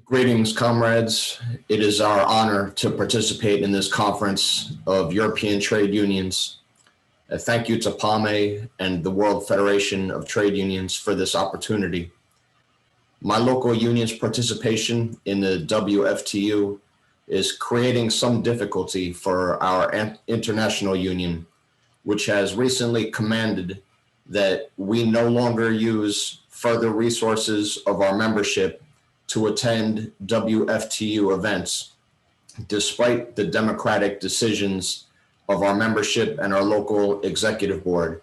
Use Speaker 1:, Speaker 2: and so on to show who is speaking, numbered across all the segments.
Speaker 1: Greetings, comrades. It is our honor to participate in this conference of European trade unions. Thank you to ΠΑΜΕ and the World Federation of Trade Unions for this opportunity. My local union's participation in the WFTU is creating some difficulty for our international union, which has recently commanded that we no longer use further resources of our membership to attend WFTU events, despite the democratic decisions of our membership and our local executive board.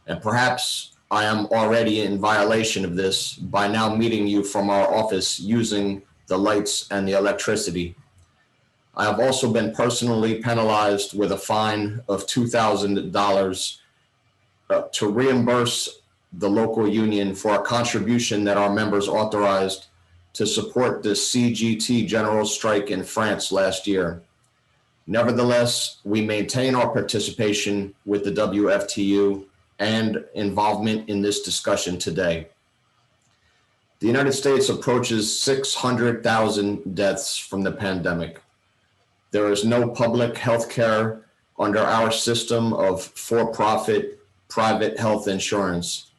Speaker 1: And perhaps I am already in violation of this by now meeting you from our office using the lights and the electricity. I have also been personally penalized with a fine of $2,000 to reimburse the local union for a contribution that our members authorized to support the CGT general strike in France last year. Nevertheless, we maintain our participation with the WFTU and involvement in this discussion today. The United States approaches 600,000 deaths from the pandemic. There is no public health care under our system of for-profit private health insurance,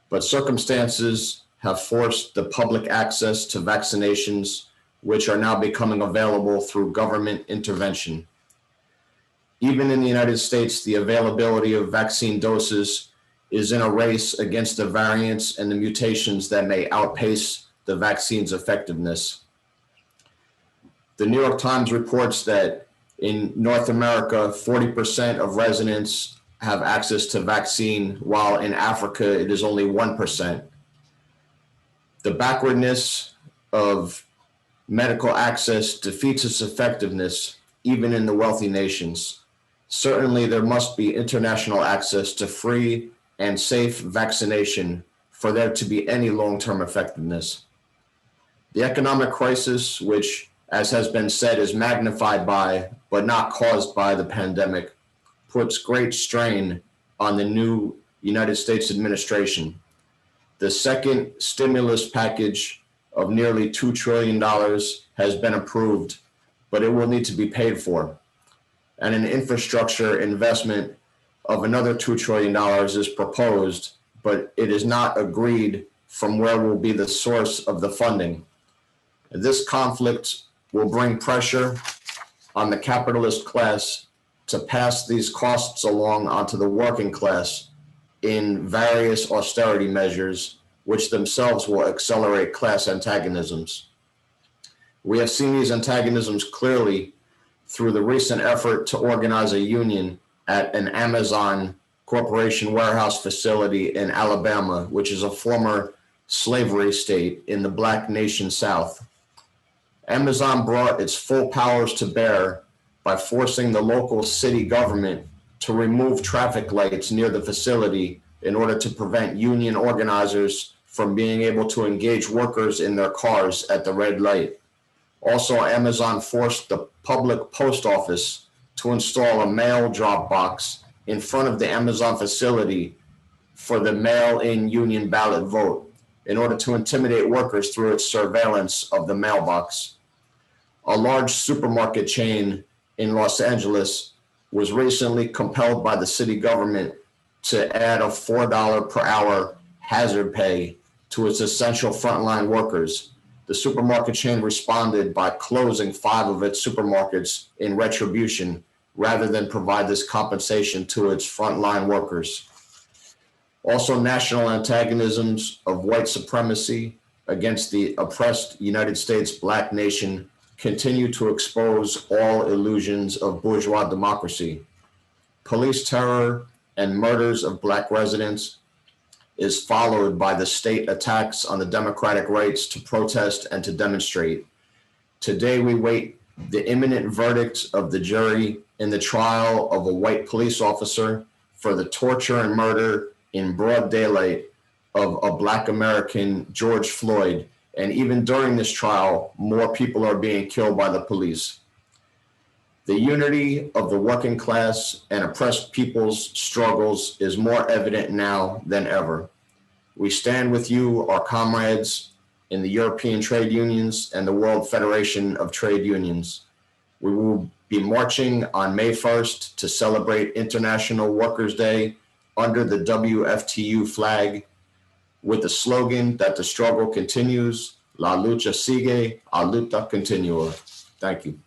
Speaker 1: but circumstances have forced the public access to vaccinations, which are now becoming available through government intervention. Even in the United States, the availability of vaccine doses is in a race against the variants and the mutations that may outpace the vaccine's effectiveness. The New York Times reports that in North America, 40% of residents have access to vaccine, while in Africa, it is only 1%. The backwardness of medical access defeats its effectiveness, even in the wealthy nations. Certainly, there must be international access to free and safe vaccination for there to be any long-term effectiveness. The economic crisis, which, as has been said, is magnified by, but not caused by the pandemic, puts great strain on the new United States administration. The second stimulus package of nearly $2 trillion has been approved, but it will need to be paid for. And an infrastructure investment of another $2 trillion is proposed, but it is not agreed from where will be the source of the funding. This conflict will bring pressure on the capitalist class to pass these costs along onto the working class in various austerity measures, which themselves will accelerate class antagonisms. We have seen these antagonisms clearly through the recent effort to organize a union at an Amazon corporation warehouse facility in Alabama, which is a former slavery state in the Black nation South. Amazon brought its full powers to bear by forcing the local city government to remove traffic lights near the facility in order to prevent union organizers from being able to engage workers in their cars at the red light. Also, Amazon forced the public post office to install a mail drop box in front of the Amazon facility for the mail-in union ballot vote in order to intimidate workers through its surveillance of the mailbox. A large supermarket chain in Los Angeles was recently compelled by the city government to add a $4 per hour hazard pay to its essential frontline workers. The supermarket chain responded by closing 5 of its supermarkets in retribution rather than provide this compensation to its frontline workers. Also, national antagonisms of white supremacy against the oppressed United States Black nation continue to expose all illusions of bourgeois democracy. Police terror and murders of Black residents is followed by the state attacks on the democratic rights to protest and to demonstrate. Today, we wait the imminent verdict of the jury in the trial of a white police officer for the torture and murder in broad daylight of a Black American, George Floyd. And even during this trial, more people are being killed by the police. The unity of the working class and oppressed people's struggles is more evident now than ever. We stand with you, our comrades, in the European Trade Unions and the World Federation of Trade Unions. We will be marching on May 1st to celebrate International Workers' Day under the WFTU flag with the slogan that the struggle continues, La lucha sigue, la lucha continua. Thank you.